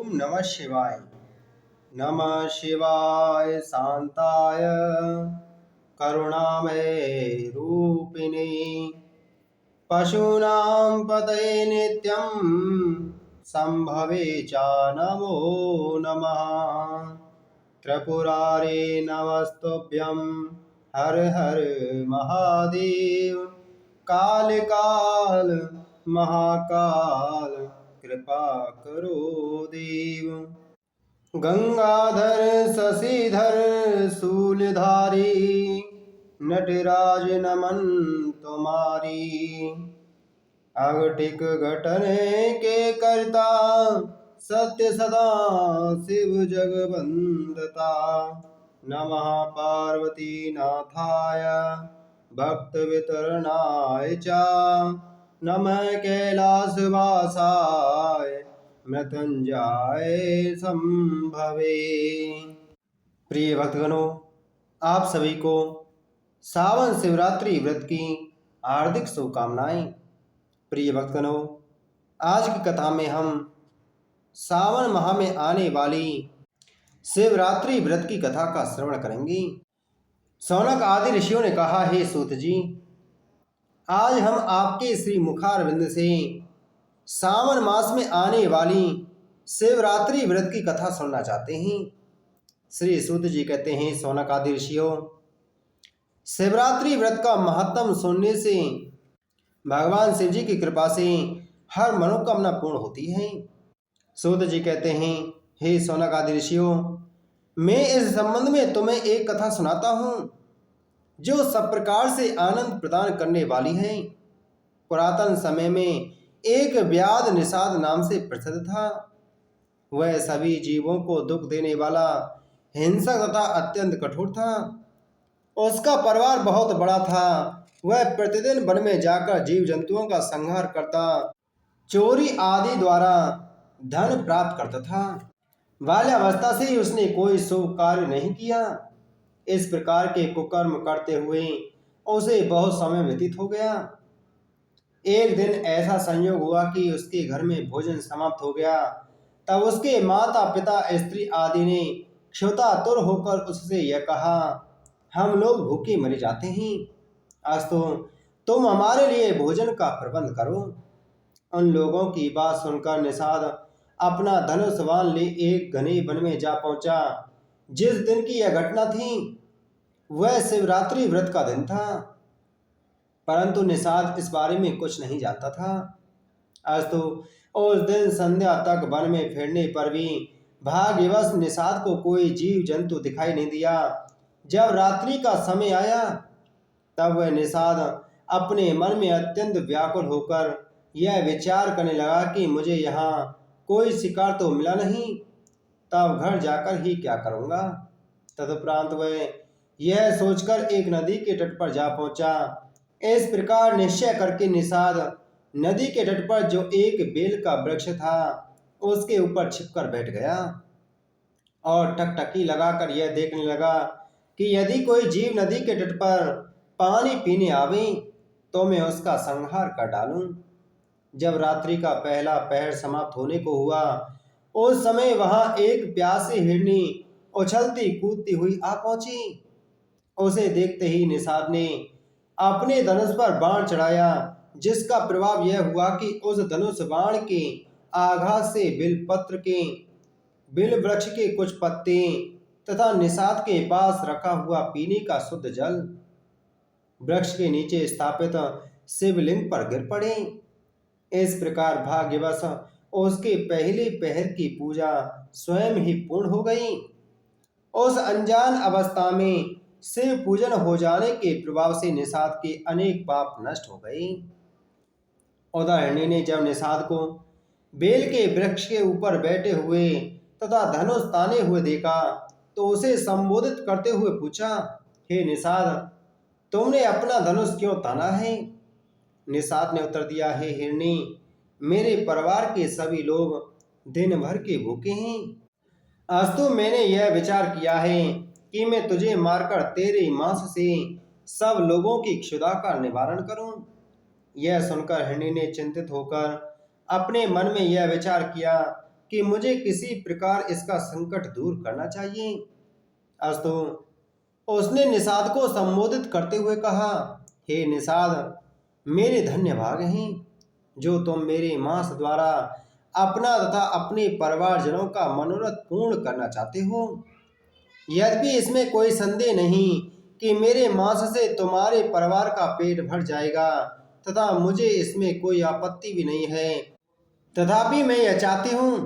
ओम नमः शिवाय। नमः शिवाय शांताय करुणामय रूपिणे पशूनां पतये नित्यं संभवे च नमो नमः। त्रिपुरारे नमस्तुभ्यं हर हर महादेव। काल काल महाकाल कृपा करो देव। गंगाधर शशिधर शूलधारी नटराज नमन तुम्हारी। अघटिक घटने के करता सत्य सदा शिव जगवंदता। नमः पार्वती नाथाय भक्त वितरणाय च। नमः कैलासवासाय मृत्युंजय संभवे। प्रिय भक्तगणों, आप सभी को सावन शिवरात्रि व्रत की हार्दिक शुभकामनाएं। प्रिय भक्तगणों, आज की कथा में हम सावन माह में आने वाली शिवरात्रि व्रत की कथा का श्रवण करेंगे। शौनक आदि ऋषियों ने कहा, हे सूत जी, आज हम आपके श्री मुखारविंद से सावन मास में आने वाली शिवरात्रि व्रत की कथा सुनना चाहते हैं। श्री सूत जी कहते हैं, शौनक आदि ऋषियों, शिवरात्रि व्रत का महत्व सुनने से भगवान शिव जी की कृपा से हर मनोकामना पूर्ण होती है। सूत जी कहते हैं, हे शौनक आदि ऋषियों, मैं इस संबंध में तुम्हें एक कथा सुनाता हूँ जो सब प्रकार से आनंद प्रदान करने वाली है। पुरातन समय में एक व्याध निषाद नाम से प्रसिद्ध था। वह सभी जीवों को दुख देने वाला हिंसक तथा अत्यंत कठोर था। उसका परिवार बहुत बड़ा था। वह प्रतिदिन वन में जाकर जीव जंतुओं का संहार करता, चोरी आदि द्वारा धन प्राप्त करता था। बाल्यावस्था से ही उसने कोई शुभ कार्य नहीं किया। इस प्रकार के कुकर्म करते हुए उसे बहुत समय व्यतीत हो गया। एक दिन ऐसा संयोग हुआ कि उसके घर में भोजन समाप्त हो गया। तब उसके माता पिता स्त्री आदि ने क्षुधातुर होकर उससे यह कहा, हम लोग भूखे मरे जाते हैं, आज तो तुम हमारे लिए भोजन का प्रबंध करो। उन लोगों की बात सुनकर निषाद अपना धनुष बाण ले एक घने वन में जा पहुंचा। जिस दिन की यह घटना थी वह शिवरात्रि व्रत का दिन था, परंतु निषाद इस बारे में कुछ नहीं जानता था। आज तो उस दिन संध्या तक वन में फिरने पर भी भाग्यवश निषाद को कोई जीव जंतु दिखाई नहीं दिया। जब रात्रि का समय आया तब वह निषाद अपने मन में अत्यंत व्याकुल होकर यह विचार करने लगा कि मुझे यहाँ कोई शिकार तो मिला नहीं, तब घर जाकर ही क्या करूँगा। तदुपरांत वह यह सोचकर एक नदी के तट पर जा पहुंचा। इस प्रकार निश्चय करके निषाद नदी के तट पर जो एक बेल का वृक्ष था उसके ऊपर छिपकर बैठ गया और टकटकी लगाकर यह देखने लगा कि यदि कोई जीव नदी के तट पर पानी पीने आवे तो मैं उसका संहार कर डालूं। जब रात्रि का पहला पहर समाप्त होने को हुआ उस समय वहां एक प्यासी हिरनी उछलती कूदती हुई आ पहुंची। उसे देखते ही निषाद ने अपने धनुष पर बाण चढ़ाया, जिसका प्रभाव यह हुआ कि उस धनुष बाण के आघात से बिल वृक्ष के कुछ पत्ते तथा निषाद के पास रखा हुआ पीने का शुद्ध जल वृक्ष के नीचे स्थापित शिवलिंग पर गिर पड़े। इस प्रकार भाग्यवश उसके पहले पहर की पूजा स्वयं ही पूर्ण हो गई। उस अनजान अवस्था में शिव पूजन हो जाने के प्रभाव से निषाद के अनेक पाप नष्ट हो गए। उदाहरणी ने जब निषाद को बेल के वृक्ष के ऊपर बैठे हुए तथा धनुष ताने हुए देखा तो उसे संबोधित करते हुए पूछा, हे निषाद, तुमने अपना धनुष क्यों ताना है। निषाद ने उत्तर दिया, हे हिरनी, मेरे परिवार के सभी लोग दिन भर के भूखे हैं। आज तो मैंने यह विचार किया है कि मैं तुझे मारकर तेरे मांस से सब लोगों की क्षुधा का निवारण करूं। यह सुनकर हिरनी ने चिंतित होकर अपने मन में यह विचार किया, कि मुझे किसी प्रकार इसका संकट दूर करना चाहिए। अस्तु, उसने निषाद को संबोधित करते हुए कहा, हे निषाद, मेरे धन्य भाग हैं जो तुम मेरे मांस द्वारा अपना तथा अपने परिवारजनों का मनोरथ पूर्ण करना चाहते हो। यद्यपि इसमें कोई संदेह नहीं कि मेरे मांस से तुम्हारे परिवार का पेट भर जाएगा तथा मुझे इसमें कोई आपत्ति भी नहीं है, तथापि मैं यह चाहती हूँ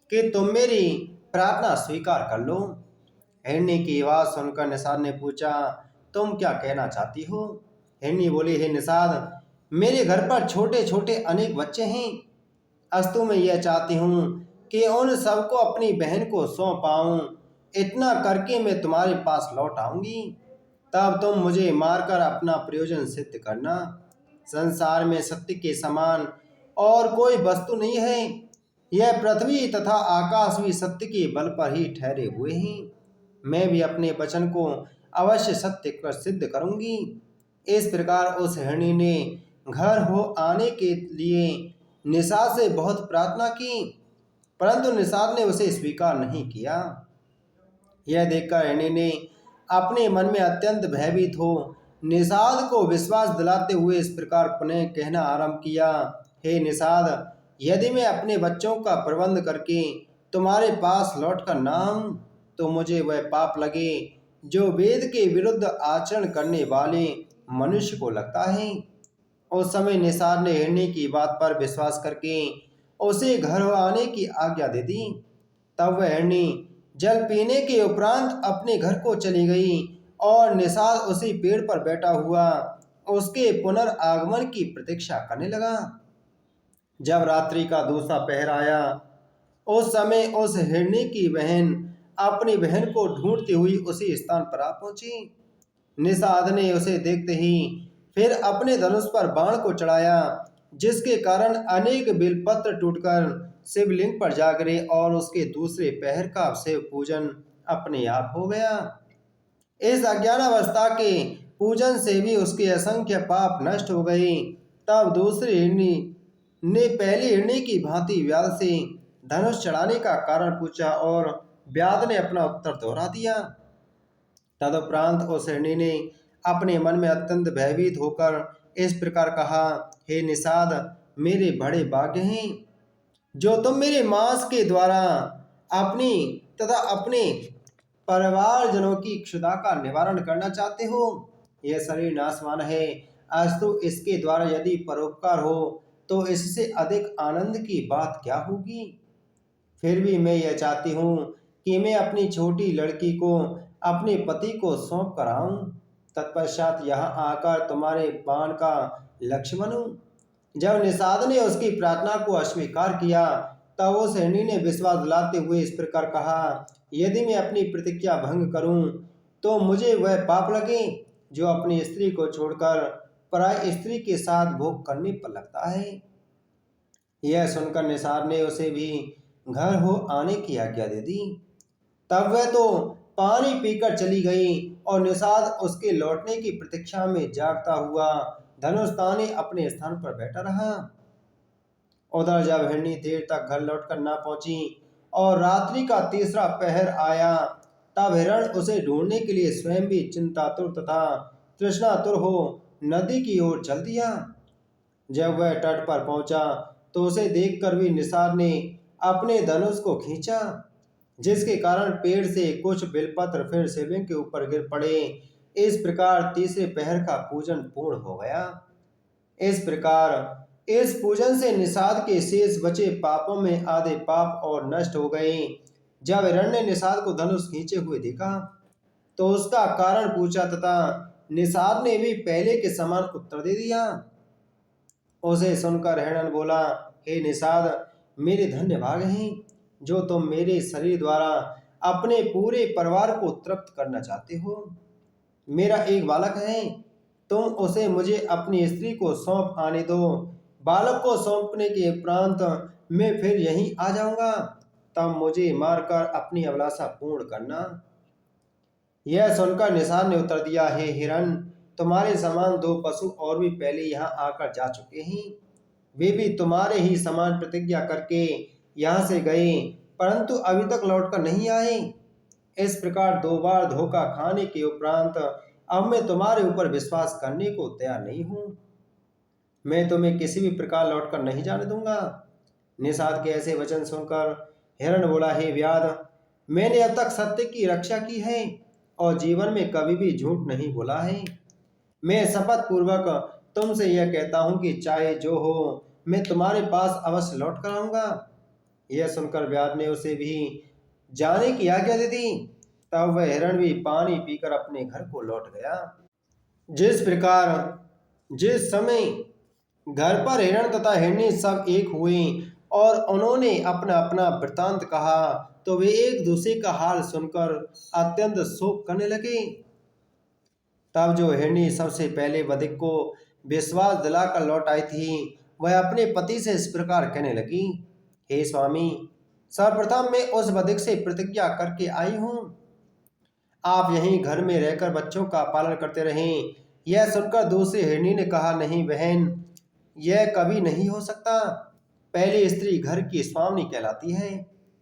कि तुम मेरी प्रार्थना स्वीकार कर लो। हिरनी की आवाज सुनकर निषाद ने पूछा, तुम क्या कहना चाहती हो? हिरनी बोली, हे निषाद, मेरे घर पर छोटे छोटे अनेक बच्चे हैं। अस्तु मैं यह चाहती हूँ कि उन सबको अपनी बहन को सौंप आऊं। इतना करके मैं तुम्हारे पास लौट आऊंगी, तब तुम मुझे मारकर अपना प्रयोजन सिद्ध करना। संसार में सत्य के समान और कोई वस्तु नहीं है। यह पृथ्वी तथा आकाश भी सत्य के बल पर ही ठहरे हुए हैं। मैं भी अपने वचन को अवश्य सत्य कर सिद्ध करूंगी। इस प्रकार उस हिरणी ने घर हो आने के लिए निषाद से बहुत प्रार्थना की, परंतु निषाद ने उसे स्वीकार नहीं किया। यह देखकर हिरणी ने अपने मन में अत्यंत भयभीत हो निषाद को विश्वास दिलाते हुए इस प्रकार पुनः कहना आरंभ किया, हे निषाद, यदि मैं अपने बच्चों का प्रबंध करके तुम्हारे पास लौटकर ना आऊं तो मुझे वह पाप लगे जो वेद के विरुद्ध आचरण करने वाले मनुष्य को लगता है। उस समय निषाद ने हिरणी की बात पर विश्वास करके उसे घर आने की आज्ञा दे दी। तब वह हिरणी जल पीने के उपरांत अपने घर को चली गई और निषाद उसी पेड़ पर बैठा हुआ उसके पुनर्आगमन की प्रतीक्षा करने लगा। जब रात्रि का दूसरा पहर आया, उस समय उस हिरणी की बहन अपनी बहन को ढूंढती हुई उसी स्थान पर आ पहुंची। निषाद ने उसे देखते ही फिर अपने धनुष पर बाण को चढ़ाया, जिसके कारण अनेक बिलपत्र टूटकर शिवलिंग पर जा गिरे और उसके दूसरे पहर का शिव पूजन अपने आप हो गया। इस अज्ञानावस्था के पूजन से भी उसके असंख्य पाप नष्ट हो गए। तब दूसरी हिरणी ने पहली हिरणी की भांति व्याध से धनुष चढ़ाने का कारण पूछा और व्याध ने अपना उत्तर दोहरा दिया। तदुपरांत उस हिरणी ने अपने मन में अत्यंत भयभीत होकर इस प्रकार कहा, हे निषाद, मेरे बड़े भाग्य हैं जो तुम मेरे मांस के द्वारा अपनी तथा अपने परिवारजनों की क्षुधा का निवारण करना चाहते हो। यह शरीर नाशवान है, अस्तु इसके द्वारा यदि परोपकार हो तो इससे अधिक आनंद की बात क्या होगी। फिर भी मैं यह चाहती हूँ कि मैं अपनी छोटी लड़की को अपने पति को सौंप कर आऊं, तत्पश्चात यहाँ आकर तुम्हारे बाण का लक्ष्य बनूं। जब निषाद ने उसकी प्रार्थना को अस्वीकार किया, तब उस हिरणी ने विश्वास दिलाते हुए इस प्रकार कहा, यदि मैं अपनी प्रतिज्ञा भंग करूं तो मुझे वह पाप लगे जो अपनी स्त्री को छोड़कर पराई स्त्री के साथ भोग करने पर लगता है। यह सुनकर निषाद ने उसे भी घर हो आने की आज्ञा दे दी। तब वह तो पानी पीकर चली गई और निषाद उसके लौटने की प्रतीक्षा में जागता हुआ धनुष ताने अपने स्थान पर बैठा रहा। उधर जब हिरणी देर तक घर लौटकर ना पहुंची और रात्रि का तीसरा पहर आया, तब हिरण उसे ढूंढने के लिए स्वयं भी चिंतातुर तथा तृष्णातुर हो नदी की ओर चल दिया। जब वह तट पर पहुंचा तो उसे देखकर भी निषाद ने अपने धनुष को खींचा, जिसके कारण पेड़ से कुछ बेलपत्र फिर शिवलिंग के ऊपर गिर पड़े। इस प्रकार तीसरे पहर का पूजन पूर्ण हो गया। इस प्रकार इस पूजन से निषाद के शेष बचे पापों में आधे पाप और नष्ट हो गए। जब हिरण ने निषाद को धनुष खींचे हुए देखा तो उसका कारण पूछा तथा निषाद ने भी पहले के समान उत्तर दे दिया। उसे सुनकर हिरण बोला, हे निषाद, मेरे धन्य भाग हैं जो तुम मेरे शरीर द्वारा अपने पूरे परिवार को तृप्त करना चाहते हो। मेरा एक बालक है, तुम उसे मुझे अपनी स्त्री को सौंप आने दो। बालक को सौंपने के उपरांत मैं फिर यहीं आ जाऊंगा, तब मुझे मारकर अपनी अभिलाषा पूर्ण करना। यह सुनकर निषाद ने उत्तर दिया, हे हिरण, तुम्हारे समान दो पशु और भी पहले यहाँ आकर जा चुके हैं। वे भी तुम्हारे ही समान प्रतिज्ञा करके यहाँ से गए, परंतु अभी तक लौटकर नहीं आए। इस प्रकार 2 बार धोखा खाने के उपरांत अब मैं तुम्हारे ऊपर विश्वास करने को तैयार नहीं हूँ। मैं तुम्हें किसी भी प्रकार लौटकर नहीं जाने दूंगा। निषाद के ऐसे वचन सुनकर हिरण बोला, हे व्याध, मैंने अब तक सत्य की रक्षा की है और जीवन में कभी भी झूठ नहीं बोला है। मैं शपथ पूर्वक तुमसे यह कहता हूं कि चाहे जो हो, मैं तुम्हारे पास अवश्य लौट कर आऊंगा। यह सुनकर व्याध ने उसे भी जाने की आज्ञा दे दी। तब वह हिरण भी पानी पीकर अपने घर को लौट गया। जिस प्रकार जिस समय घर पर हिरण तथा हिरणी सब एक हुए और उन्होंने अपना अपना वृतांत कहा, तो वे एक दूसरे का हाल सुनकर अत्यंत शोक करने लगे। तब जो हिरणी सबसे पहले बधिक को विश्वास दिलाकर लौट आई थी, वह अपने पति से इस प्रकार कहने लगी, हे स्वामी, सर्वप्रथम मैं उस बधिक से प्रतिज्ञा करके आई हूँ। आप यहीं घर में रहकर बच्चों का पालन करते रहें। यह सुनकर दूसरी हिरणी ने कहा, नहीं बहन, यह कभी नहीं हो सकता। पहली स्त्री घर की स्वामिनी कहलाती है।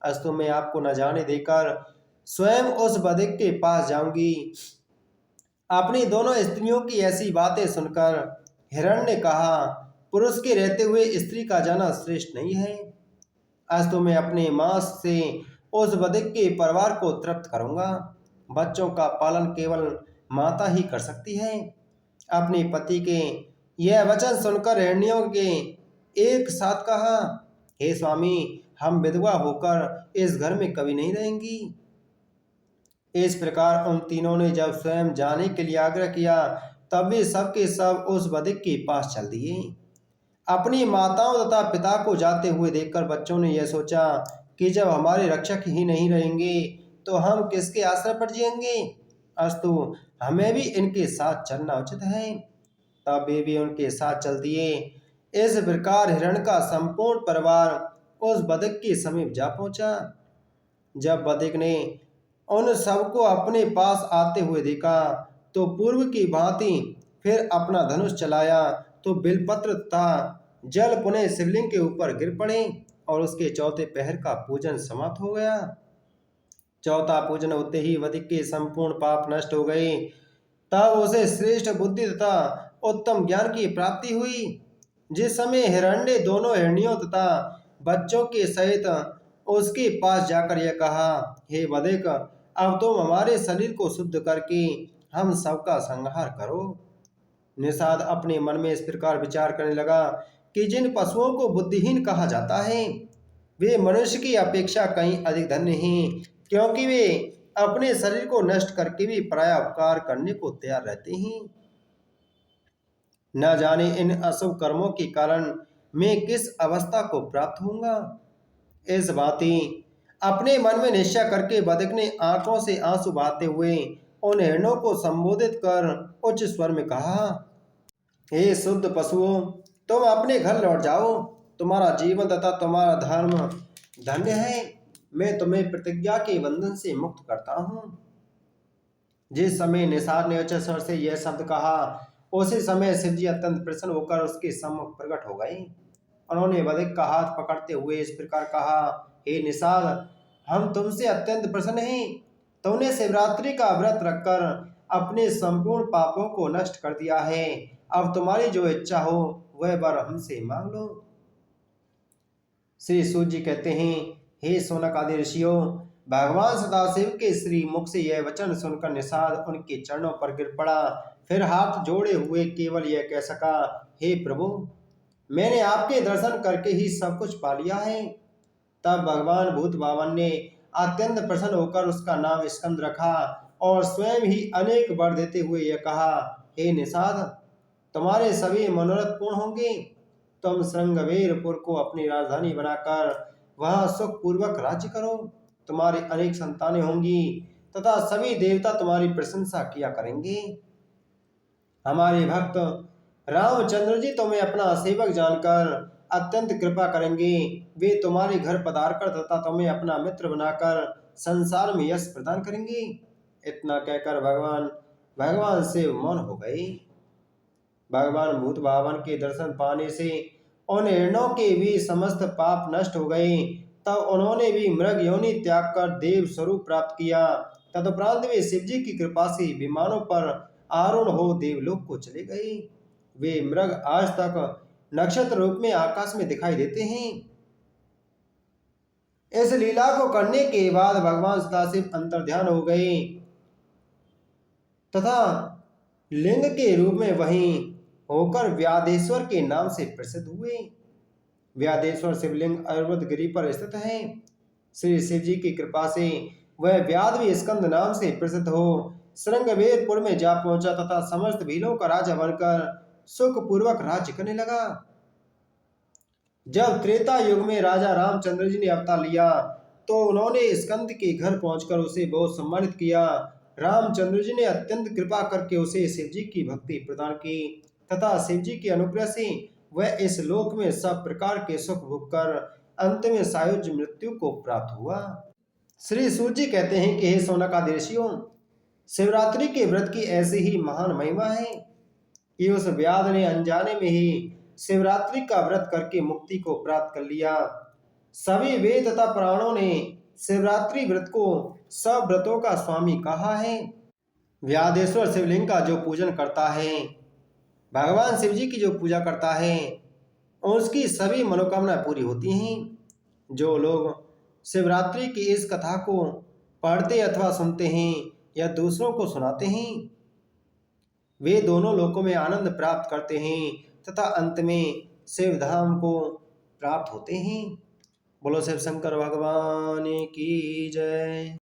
अस्तु मैं आपको न जाने देकर स्वयं उस बधिक के पास जाऊंगी। अपनी दोनों स्त्रियों की ऐसी बातें सुनकर हिरण ने कहा, पुरुष के रहते हुए स्त्री का जाना श्रेष्ठ नहीं है। अस्तु मैं अपने मांस से उस बधिक के परिवार को तृप्त करूंगा। बच्चों का पालन केवल माता ही कर सकती है। अपने पति के यह वचन सुनकर हिरनियों के एक साथ कहा, हे स्वामी, हम विधवा होकर इस घर में कभी नहीं रहेंगी। इस प्रकार उन तीनों ने जब स्वयं जाने के लिए आग्रह किया, तब वे सब के सब उस बधिक के पास चल दिए। अपनी माताओं तथा पिता को जाते हुए देखकर बच्चों ने यह सोचा कि जब हमारे रक्षक ही नहीं रहेंगे तो हम किसके आश्रय पर जिएंगे। अस्तु हमें भी इनके साथ चलना उचित है। तब वे भी उनके साथ चल दिए। इस प्रकार हिरण का संपूर्ण परिवार उस बधिक के समीप जा पहुंचा। जब बधिक ने उन सबको अपने पास आते हुए देखा, तो पूर्व की भांति फिर अपना धनुष चलाया, तो बिलपत्र तथा जल पुनः शिवलिंग के ऊपर गिर पड़े और उसके चौथे पहर का पूजन समाप्त हो गया। चौथा पूजन होते ही बधिक के संपूर्ण पाप नष्ट हो गए। तब उसे श्रेष्ठ बुद्धि तथा उत्तम ज्ञान की प्राप्ति हुई। जिस समय हिरण ने दोनों हिरनियों तथा बच्चों के सहित उसके पास जाकर यह कहा, हे बधिक, अब तुम हमारे शरीर को शुद्ध करके हम सबका संहार करो। निषाद अपने मन में इस प्रकार विचार करने लगा कि जिन पशुओं को बुद्धिहीन कहा जाता है, वे मनुष्य की अपेक्षा कहीं अधिक धन्य हैं, क्योंकि वे अपने शरीर को नष्ट करके भी पराया उपकार करने को तैयार रहते हैं। न जाने इन अशुभ कर्मों के कारण मैं किस अवस्था को प्राप्त होऊंगा। इस भांति अपने मन में निश्चय करके बधिक ने आंखों से आंसू बहाते हुए उन हिरणों को संबोधित कर उच्च स्वर में कहा, हे शुद्ध पशुओं, तुम अपने घर लौट जाओ। तुम्हारा जीवन तथा तुम्हारा धर्म धन्य है। मैं तुम्हें प्रतिज्ञा के बंधन से मुक्त करता हूँ। जिस समय निषाद ने उच्च स्वर से यह शब्द कहा, उसी समय शिवजी अत्यंत प्रसन्न होकर उसके सम्मुख प्रकट हो गए। उन्होंने बधिक का हाथ पकड़ते हुए इस प्रकार कहा, हे निषाद, हम तुमसे अत्यंत प्रसन्न हैं। तुमने शिवरात्रि का व्रत रखकर अपने संपूर्ण पापों को नष्ट कर दिया है। अब तुम्हारी जो इच्छा हो वह वर हमसे मांग लो। श्री सूत जी कहते हैं, हे सोनक आदि ऋषियों, भगवान सदाशिव के श्री मुख से यह वचन सुनकर निषाद उनके चरणों पर गिर पड़ा। फिर हाथ जोड़े हुए केवल यह कह सका, हे प्रभु, मैंने आपके दर्शन करके ही सब कुछ पा लिया है। तब भगवान भूत बावन ने अत्यंत प्रसन्न होकर उसका नाम स्कंद रखा और स्वयं ही अनेक वर देते हुए यह कहा, हे निषाद, तुम्हारे सभी मनोरथ पूर्ण होंगे। तुम श्रृंगवेरपुर को अपनी राजधानी बनाकर वहां सुख पूर्वक राज्य करो। तुम्हारी अनेक संतानें होंगी तथा सभी देवता तुम्हारी प्रशंसा किया करेंगे। हमारे भक्त रामचंद्र जी तुम्हें अपना सेवक जानकर अत्यंत कृपा करेंगे। वे तुम्हारे घर पधारकर तथा तुम्हें अपना मित्र बनाकर संसार में यश प्रदान करेंगे। इतना कहकर भगवान शिव मौन हो गए। भगवान भूत बावन के दर्शन पाने से उन हिरणों के भी समस्त पाप नष्ट हो गए। तब उन्होंने भी मृग योनि त्याग कर देव स्वरूप प्राप्त किया। तदुपरांत वे शिव जी की कृपा से विमानों पर आरूढ़ हो देवलोक को चले गए। वे मृग आज तक नक्षत्र रूप में आकाश में दिखाई देते हैं। इस लीला को करने के बाद भगवान सदाशिव अंतर्ध्यान हो गए तथा लिंग के रूप में वहीं होकर व्यादेश्वर के नाम से प्रसिद्ध हुए। व्यादेश्वर शिवलिंग अरवद गिरि पर स्थित है। श्री शिव जी की कृपा से वह व्याध भी स्कंद नाम से प्रसिद्ध हो श्रृंगवेरपुर में जा पहुंचा तथा समस्त भीलों का राजा बनकर सुखपूर्वक राज्य करने लगा। जब त्रेता युग में राजा रामचंद्र जी ने अवतार लिया तो उन्होंने स्कंद के घर पहुंचकर उसे बहुत सम्मानित किया। रामचंद्र जी ने अत्यंत कृपा करके उसे शिव जी की भक्ति प्रदान की तथा शिव जी के अनुग्रह से वह इस लोक में सब प्रकार के सुख भोग कर अंत में सायुज मृत्यु को प्राप्त हुआ। श्री सूत जी कहते हैं कि हे शौनकादि ऋषियों, शिवरात्रि के व्रत की ऐसी ही महान महिमा है कि उस व्याध ने अनजाने में ही शिवरात्रि का व्रत करके मुक्ति को प्राप्त कर लिया। सभी वेद तथा पुराणों ने शिवरात्रि व्रत को सब व्रतों का स्वामी कहा है। व्यादेश्वर शिवलिंग का जो पूजन करता है, भगवान शिव जी की जो पूजा करता है, उसकी सभी मनोकामनाएं पूरी होती हैं। जो लोग शिवरात्रि की इस कथा को पढ़ते अथवा सुनते हैं या दूसरों को सुनाते हैं, वे दोनों लोकों में आनंद प्राप्त करते हैं तथा अंत में शिव धाम को प्राप्त होते हैं। बोलो शिव शंकर भगवान की जय।